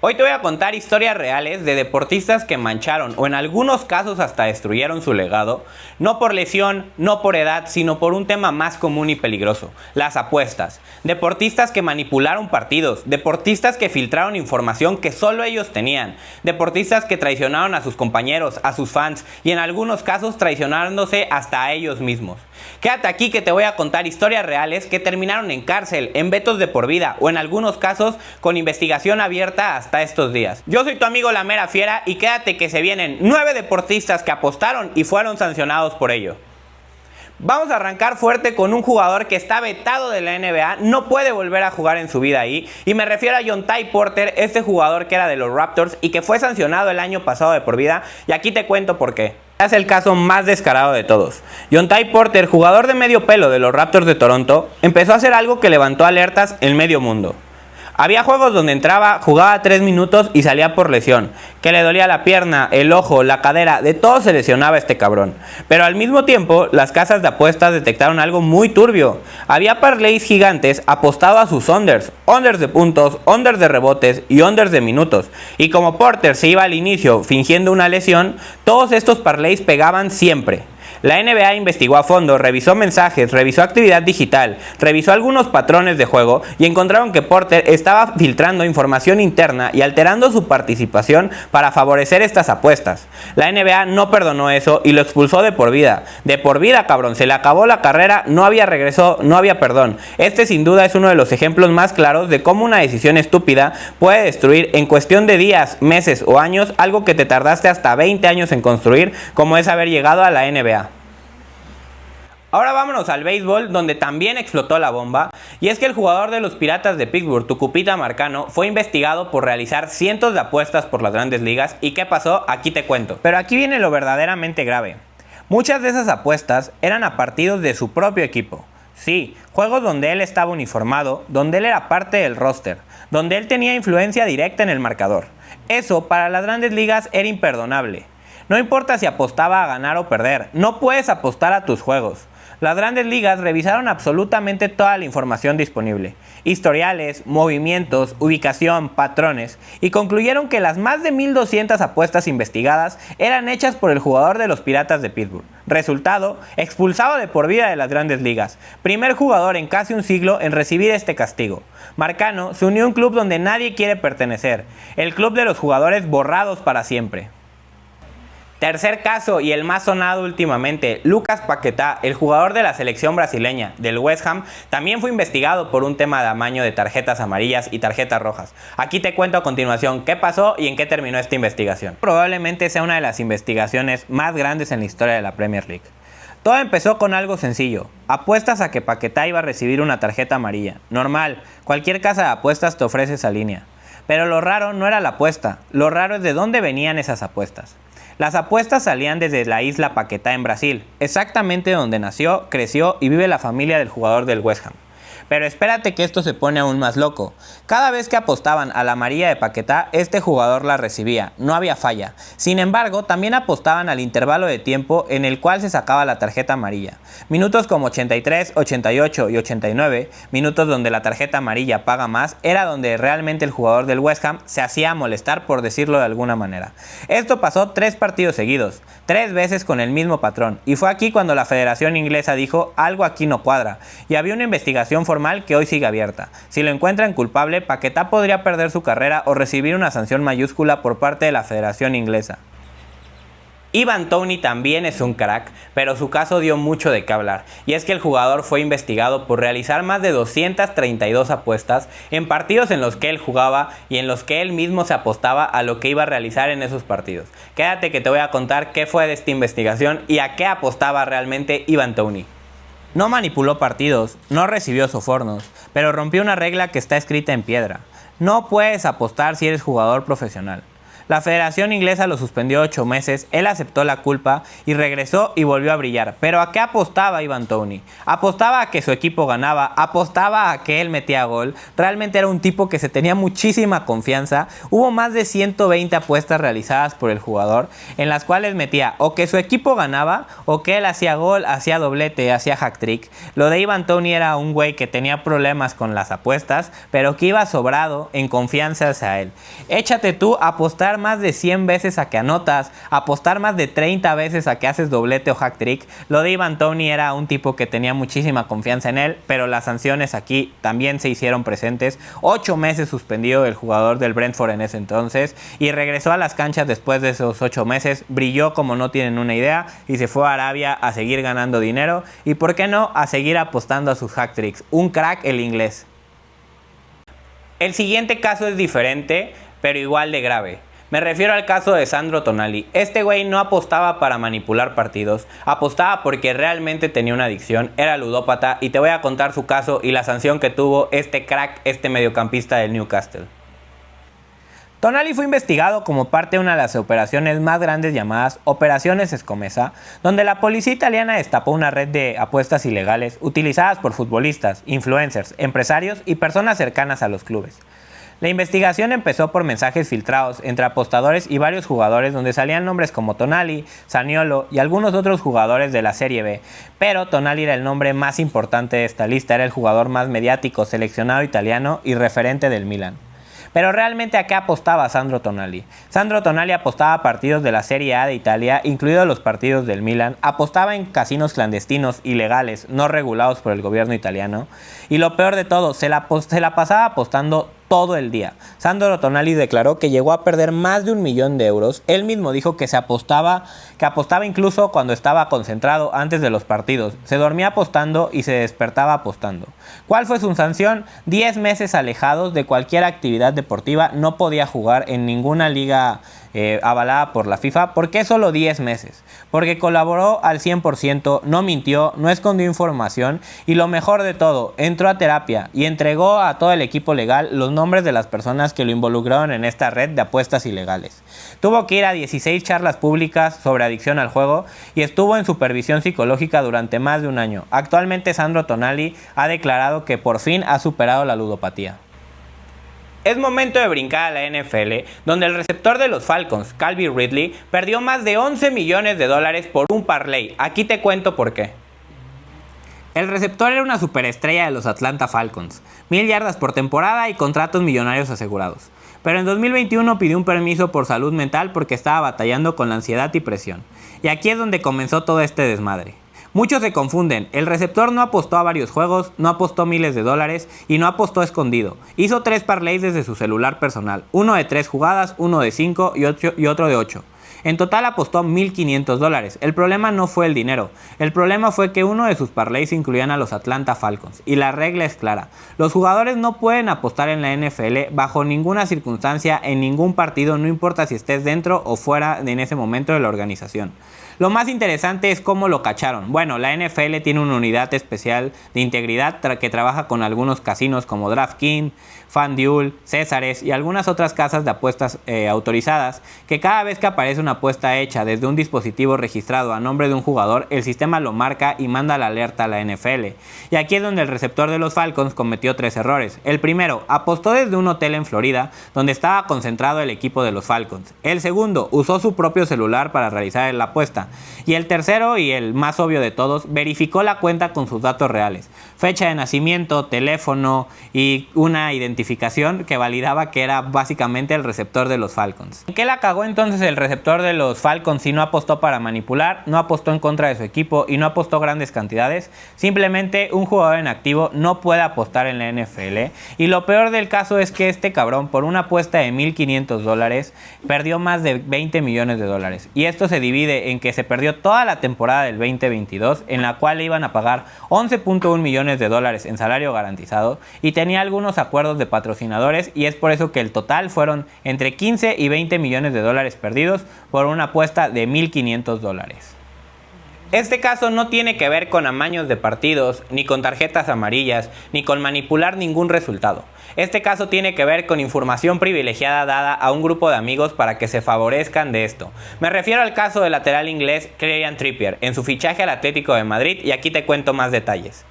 Hoy te voy a contar historias reales de deportistas que mancharon o en algunos casos hasta destruyeron su legado, no por lesión, no por edad, sino por un tema más común y peligroso, las apuestas. Deportistas que manipularon partidos, deportistas que filtraron información que solo ellos tenían, deportistas que traicionaron a sus compañeros, a sus fans y en algunos casos traicionándose hasta a ellos mismos. Quédate aquí que te voy a contar historias reales que terminaron en cárcel, en vetos de por vida o en algunos casos con investigación abierta hasta estos días. Yo soy tu amigo La Mera Fiera y quédate que se vienen 9 deportistas que apostaron y fueron sancionados por ello. Vamos a arrancar fuerte con un jugador que está vetado de la NBA, no puede volver a jugar en su vida ahí, y me refiero a Jontay Porter, este jugador que era de los Raptors y que fue sancionado el año pasado de por vida, y aquí te cuento por qué. Es el caso más descarado de todos. Jontay Porter, jugador de medio pelo de los Raptors de Toronto, empezó a hacer algo que levantó alertas en medio mundo. Había juegos donde entraba, jugaba 3 minutos y salía por lesión, que le dolía la pierna, el ojo, la cadera, de todo se lesionaba este cabrón. Pero al mismo tiempo, las casas de apuestas detectaron algo muy turbio. Había parlays gigantes apostado a sus unders de puntos, unders de rebotes y unders de minutos. Y como Porter se iba al inicio fingiendo una lesión, todos estos parlays pegaban siempre. La NBA investigó a fondo, revisó mensajes, revisó actividad digital, revisó algunos patrones de juego y encontraron que Porter estaba filtrando información interna y alterando su participación para favorecer estas apuestas. La NBA no perdonó eso y lo expulsó de por vida. De por vida, cabrón, se le acabó la carrera, no había regreso, no había perdón. Este sin duda es uno de los ejemplos más claros de cómo una decisión estúpida puede destruir en cuestión de días, meses o años algo que te tardaste hasta 20 años en construir, como es haber llegado a la NBA. Ahora vámonos al béisbol, donde también explotó la bomba, y es que el jugador de los Piratas de Pittsburgh, Tucupita Marcano, fue investigado por realizar cientos de apuestas por las grandes ligas. ¿Y qué pasó? Aquí te cuento. Pero aquí viene lo verdaderamente grave. Muchas de esas apuestas eran a partidos de su propio equipo. Sí, juegos donde él estaba uniformado, donde él era parte del roster, donde él tenía influencia directa en el marcador. Eso para las grandes ligas era imperdonable. No importa si apostaba a ganar o perder, no puedes apostar a tus juegos. Las grandes ligas revisaron absolutamente toda la información disponible, historiales, movimientos, ubicación, patrones, y concluyeron que las más de 1200 apuestas investigadas eran hechas por el jugador de los Piratas de Pittsburgh. Resultado, expulsado de por vida de las grandes ligas, primer jugador en casi un siglo en recibir este castigo. Marcano se unió a un club donde nadie quiere pertenecer, el club de los jugadores borrados para siempre. Tercer caso y el más sonado últimamente, Lucas Paquetá, el jugador de la selección brasileña del West Ham, también fue investigado por un tema de amaño de tarjetas amarillas y tarjetas rojas. Aquí te cuento a continuación qué pasó y en qué terminó esta investigación. Probablemente sea una de las investigaciones más grandes en la historia de la Premier League. Todo empezó con algo sencillo, apuestas a que Paquetá iba a recibir una tarjeta amarilla. Normal, cualquier casa de apuestas te ofrece esa línea. Pero lo raro no era la apuesta, lo raro es de dónde venían esas apuestas. Las apuestas salían desde la isla Paquetá en Brasil, exactamente donde nació, creció y vive la familia del jugador del West Ham. Pero espérate que esto se pone aún más loco. Cada vez que apostaban a la amarilla de Paquetá, este jugador la recibía, no había falla. Sin embargo, también apostaban al intervalo de tiempo en el cual se sacaba la tarjeta amarilla. Minutos como 83, 88 y 89, minutos donde la tarjeta amarilla paga más, era donde realmente el jugador del West Ham se hacía molestar, por decirlo de alguna manera. Esto pasó 3 partidos seguidos, 3 veces con el mismo patrón, y fue aquí cuando la Federación Inglesa dijo algo aquí no cuadra, y había una investigación formal que hoy sigue abierta. Si lo encuentran culpable, Paquetá podría perder su carrera o recibir una sanción mayúscula por parte de la Federación Inglesa. Ivan Toney también es un crack, pero su caso dio mucho de qué hablar, y es que el jugador fue investigado por realizar más de 232 apuestas en partidos en los que él jugaba y en los que él mismo se apostaba a lo que iba a realizar en esos partidos. Quédate que te voy a contar qué fue de esta investigación y a qué apostaba realmente Ivan Toney. No manipuló partidos, no recibió sobornos, pero rompió una regla que está escrita en piedra. No puedes apostar si eres jugador profesional. La Federación Inglesa lo suspendió 8 meses, él aceptó la culpa y regresó y volvió a brillar. ¿Pero a qué apostaba Ivan Toney? Apostaba a que su equipo ganaba, apostaba a que él metía gol. Realmente era un tipo que se tenía muchísima confianza. Hubo más de 120 apuestas realizadas por el jugador, en las cuales metía o que su equipo ganaba, o que él hacía gol, hacía doblete, hacía hack-trick. Lo de Ivan Toney era un güey que tenía problemas con las apuestas, pero que iba sobrado en confianza hacia él. Échate tú a apostar más de 100 veces a que anotas, apostar más de 30 veces a que haces doblete o hack-trick. Lo de Ivan Toney era un tipo que tenía muchísima confianza en él, pero las sanciones aquí también se hicieron presentes. 8 meses suspendido el jugador del Brentford en ese entonces, y regresó a las canchas después de esos 8 meses, brilló como no tienen una idea, y se fue a Arabia a seguir ganando dinero, y por qué no, a seguir apostando a sus hack tricks. Un crack el inglés. El siguiente caso es diferente, pero igual de grave. Me refiero al caso de Sandro Tonali. Este güey no apostaba para manipular partidos, apostaba porque realmente tenía una adicción, era ludópata, y te voy a contar su caso y la sanción que tuvo este crack, este mediocampista del Newcastle. Tonali fue investigado como parte de una de las operaciones más grandes llamadas Operaciones Escomesa, donde la policía italiana destapó una red de apuestas ilegales utilizadas por futbolistas, influencers, empresarios y personas cercanas a los clubes. La investigación empezó por mensajes filtrados entre apostadores y varios jugadores donde salían nombres como Tonali, Zaniolo y algunos otros jugadores de la Serie B, pero Tonali era el nombre más importante de esta lista, era el jugador más mediático, seleccionado italiano y referente del Milan. Pero realmente, ¿a qué apostaba Sandro Tonali? Sandro Tonali apostaba a partidos de la Serie A de Italia, incluidos los partidos del Milan, apostaba en casinos clandestinos, ilegales, no regulados por el gobierno italiano, y lo peor de todo, se la pasaba apostando todo el día. Sandro Tonali declaró que llegó a perder más de 1 millón de euros. Él mismo dijo que apostaba incluso cuando estaba concentrado antes de los partidos. Se dormía apostando y se despertaba apostando. ¿Cuál fue su sanción? 10 meses alejados de cualquier actividad deportiva. No podía jugar en ninguna liga avalada por la FIFA. ¿Por qué solo 10 meses? Porque colaboró al 100%, no mintió, no escondió información y lo mejor de todo, entró a terapia y entregó a todo el equipo legal los nombres de las personas que lo involucraron en esta red de apuestas ilegales. Tuvo que ir a 16 charlas públicas sobre adicción al juego y estuvo en supervisión psicológica durante más de un año. Actualmente Sandro Tonali ha declarado que por fin ha superado la ludopatía. Es momento de brincar a la NFL, donde el receptor de los Falcons, Calvin Ridley, perdió más de 11 millones de dólares por un parlay. Aquí te cuento por qué. El receptor era una superestrella de los Atlanta Falcons, 1000 yardas por temporada y contratos millonarios asegurados. Pero en 2021 pidió un permiso por salud mental porque estaba batallando con la ansiedad y presión. Y aquí es donde comenzó todo este desmadre. Muchos se confunden, el receptor no apostó a varios juegos, no apostó miles de dólares y no apostó escondido. Hizo 3 parlays desde su celular personal, uno de 3 jugadas, uno de 5 y otro de 8. En total apostó $1,500. El problema no fue el dinero, el problema fue que uno de sus parlays incluían a los Atlanta Falcons. Y la regla es clara, los jugadores no pueden apostar en la NFL bajo ninguna circunstancia en ningún partido, no importa si estés dentro o fuera en ese momento de la organización. Lo más interesante es cómo lo cacharon. Bueno, la NFL tiene una unidad especial de integridad que trabaja con algunos casinos como DraftKings, FanDuel, Césares y algunas otras casas de apuestas autorizadas, que cada vez que aparece una apuesta hecha desde un dispositivo registrado a nombre de un jugador, el sistema lo marca y manda la alerta a la NFL. Y aquí es donde el receptor de los Falcons cometió 3 errores. El primero, apostó desde un hotel en Florida, donde estaba concentrado el equipo de los Falcons. El segundo, usó su propio celular para realizar la apuesta. Y el tercero, y el más obvio de todos, verificó la cuenta con sus datos reales. Fecha de nacimiento, teléfono y una identificación que validaba que era básicamente el receptor de los Falcons. ¿En qué la cagó entonces el receptor de los Falcons si no apostó para manipular, no apostó en contra de su equipo y no apostó grandes cantidades? Simplemente un jugador en activo no puede apostar en la NFL. Y lo peor del caso es que este cabrón, por una apuesta de $1,500, perdió más de 20 millones de dólares. Y esto se divide en que se perdió toda la temporada del 2022, en la cual le iban a pagar 11.1 millones de dólares en salario garantizado y tenía algunos acuerdos de patrocinadores, y es por eso que el total fueron entre 15 y 20 millones de dólares perdidos por una apuesta de $1,500. Este caso no tiene que ver con amaños de partidos, ni con tarjetas amarillas, ni con manipular ningún resultado. Este caso tiene que ver con información privilegiada dada a un grupo de amigos para que se favorezcan de esto. Me refiero al caso del lateral inglés Kieran Trippier en su fichaje al Atlético de Madrid, y aquí te cuento más detalles.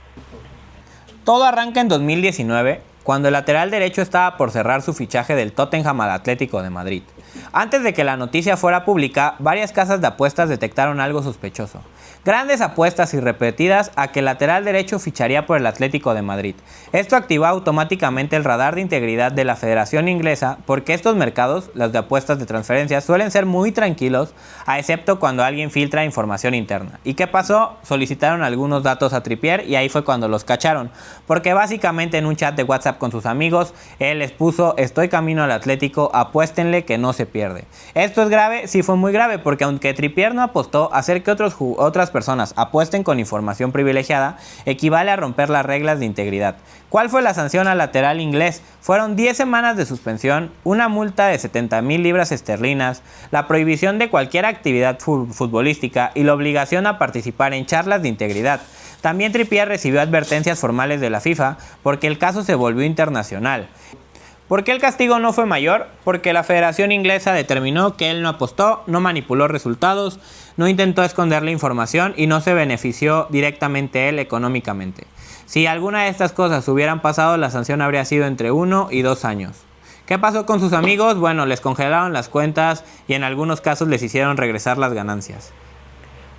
Todo arranca en 2019, cuando el lateral derecho estaba por cerrar su fichaje del Tottenham al Atlético de Madrid. Antes de que la noticia fuera pública, varias casas de apuestas detectaron algo sospechoso. Grandes apuestas y repetidas a que el lateral derecho ficharía por el Atlético de Madrid. Esto activó automáticamente el radar de integridad de la Federación Inglesa, porque estos mercados, los de apuestas de transferencias, suelen ser muy tranquilos, excepto cuando alguien filtra información interna. ¿Y qué pasó? Solicitaron algunos datos a Trippier y ahí fue cuando los cacharon, porque básicamente en un chat de WhatsApp con sus amigos, él les puso: estoy camino al Atlético, apuéstenle que no se pierde. ¿Esto es grave? Sí, fue muy grave, porque aunque Trippier no apostó, hacer que otras personas apuesten con información privilegiada equivale a romper las reglas de integridad. ¿Cuál fue la sanción al lateral inglés? Fueron 10 semanas de suspensión, una multa de 70,000 libras esterlinas, la prohibición de cualquier actividad futbolística y la obligación a participar en charlas de integridad. También Trippier recibió advertencias formales de la FIFA porque el caso se volvió internacional. ¿Por qué el castigo no fue mayor? Porque la Federación Inglesa determinó que él no apostó, no manipuló resultados, no intentó esconder la información y no se benefició directamente él económicamente. Si alguna de estas cosas hubieran pasado, la sanción habría sido entre 1 y 2 años. ¿Qué pasó con sus amigos? Bueno, les congelaron las cuentas y en algunos casos les hicieron regresar las ganancias.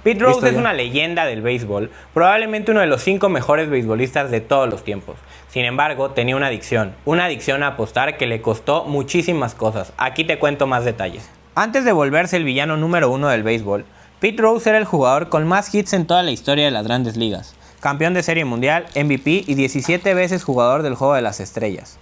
Pete Rose es una leyenda del béisbol, probablemente uno de los 5 mejores beisbolistas de todos los tiempos. Sin embargo, tenía una adicción a apostar que le costó muchísimas cosas. Aquí te cuento más detalles. Antes de volverse el villano número 1 del béisbol, Pete Rose era el jugador con más hits en toda la historia de las grandes ligas. Campeón de Serie Mundial, MVP y 17 veces jugador del Juego de las Estrellas.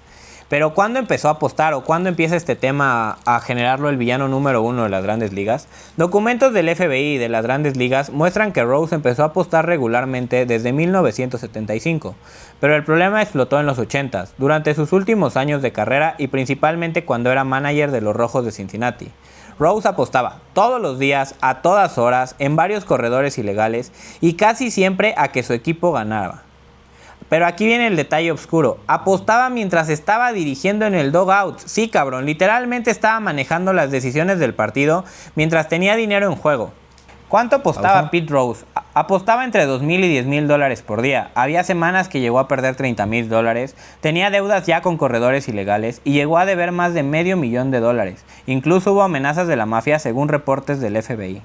Pero ¿cuándo empezó a apostar o cuándo empieza este tema a generarlo el villano número 1 de las grandes ligas? Documentos del FBI y de las grandes ligas muestran que Rose empezó a apostar regularmente desde 1975, pero el problema explotó en los 80s, durante sus últimos años de carrera y principalmente cuando era manager de los Rojos de Cincinnati. Rose apostaba todos los días, a todas horas, en varios corredores ilegales y casi siempre a que su equipo ganara. Pero aquí viene el detalle oscuro. Apostaba mientras estaba dirigiendo en el dugout. Sí, cabrón, literalmente estaba manejando las decisiones del partido mientras tenía dinero en juego. ¿Cuánto apostaba Pete Rose? Apostaba entre $2,000 y $10,000 por día. Había semanas que llegó a perder $30,000. Tenía deudas ya con corredores ilegales y llegó a deber más de $500,000. Incluso hubo amenazas de la mafia según reportes del FBI.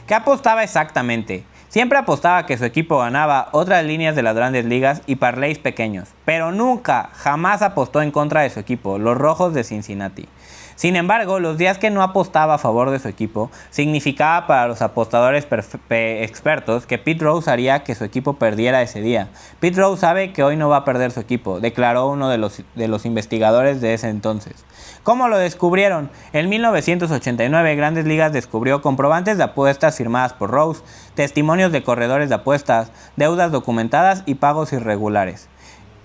¿Qué apostaba exactamente? Siempre apostaba que su equipo ganaba, otras líneas de las grandes ligas y parlays pequeños, pero nunca, jamás apostó en contra de su equipo, los Rojos de Cincinnati. Sin embargo, los días que no apostaba a favor de su equipo, significaba para los apostadores expertos que Pete Rose haría que su equipo perdiera ese día. Pete Rose sabe que hoy no va a perder su equipo, declaró uno de los investigadores de ese entonces. ¿Cómo lo descubrieron? En 1989, Grandes Ligas descubrió comprobantes de apuestas firmadas por Rose, testimonios de corredores de apuestas, deudas documentadas y pagos irregulares.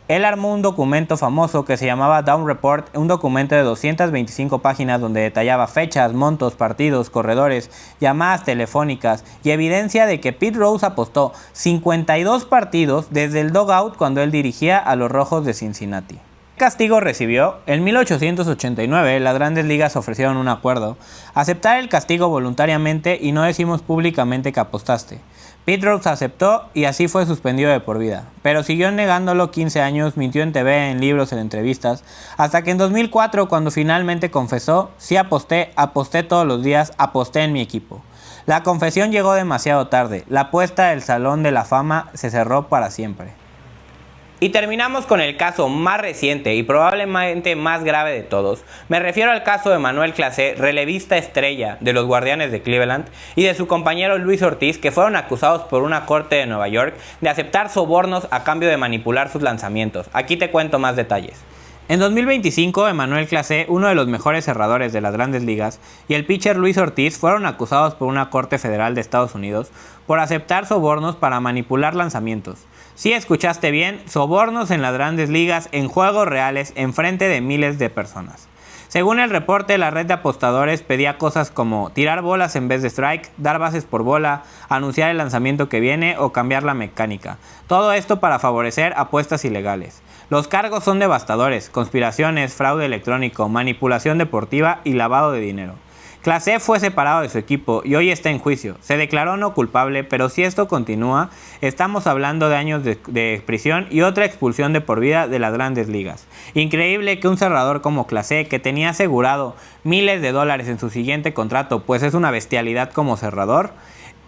Él armó un documento famoso que se llamaba Down Report, un documento de 225 páginas donde detallaba fechas, montos, partidos, corredores, llamadas telefónicas y evidencia de que Pete Rose apostó 52 partidos desde el dugout cuando él dirigía a los Rojos de Cincinnati. ¿Qué castigo recibió? En 1889 las Grandes Ligas ofrecieron un acuerdo: aceptar el castigo voluntariamente y no decimos públicamente que apostaste. Pete Rose aceptó y así fue suspendido de por vida, pero siguió negándolo 15 años, mintió en TV, en libros, en entrevistas, hasta que en 2004, cuando finalmente confesó: sí aposté todos los días, aposté en mi equipo. La confesión llegó demasiado tarde, la apuesta del Salón de la Fama se cerró para siempre. Y terminamos con el caso más reciente y probablemente más grave de todos. Me refiero al caso de Emmanuel Clase, relevista estrella de los Guardianes de Cleveland, y de su compañero Luis Ortiz, que fueron acusados por una corte de Nueva York de aceptar sobornos a cambio de manipular sus lanzamientos. Aquí te cuento más detalles. En 2025, Emmanuel Clase, uno de los mejores cerradores de las Grandes Ligas, y el pitcher Luis Ortiz fueron acusados por una corte federal de Estados Unidos por aceptar sobornos para manipular lanzamientos. Sí, escuchaste bien, sobornos en las Grandes Ligas en juegos reales en frente de miles de personas. Según el reporte, la red de apostadores pedía cosas como tirar bolas en vez de strike, dar bases por bola, anunciar el lanzamiento que viene o cambiar la mecánica. Todo esto para favorecer apuestas ilegales. Los cargos son devastadores: conspiraciones, fraude electrónico, manipulación deportiva y lavado de dinero. Clase fue separado de su equipo y hoy está en juicio. Se declaró no culpable, pero si esto continúa, estamos hablando de años de prisión y otra expulsión de por vida de las grandes ligas. Increíble que un cerrador como Clase, que tenía asegurado miles de dólares en su siguiente contrato, pues es una bestialidad como cerrador,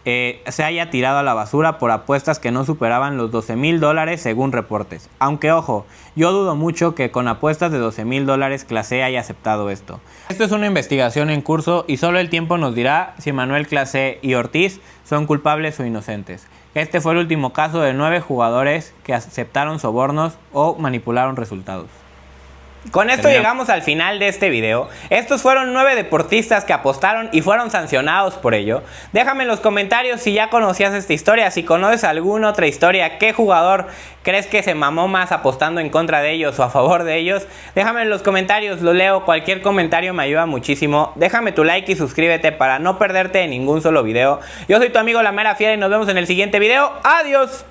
se haya tirado a la basura por apuestas que no superaban los $12,000 según reportes. Aunque ojo, yo dudo mucho que con apuestas de $12,000 Clase haya aceptado esto. Esto es una investigación en curso y solo el tiempo nos dirá si Manuel Clase y Ortiz son culpables o inocentes. Este fue el último caso de 9 jugadores que aceptaron sobornos o manipularon resultados. Con esto llegamos al final de este video. Estos fueron 9 deportistas que apostaron y fueron sancionados por ello. Déjame en los comentarios si ya conocías esta historia, si conoces alguna otra historia, qué jugador crees que se mamó más apostando en contra de ellos o a favor de ellos. Déjame en los comentarios, lo leo, cualquier comentario me ayuda muchísimo. Déjame tu like y suscríbete para no perderte ningún solo video. Yo soy tu amigo La Mera Fiera y nos vemos en el siguiente video. ¡Adiós!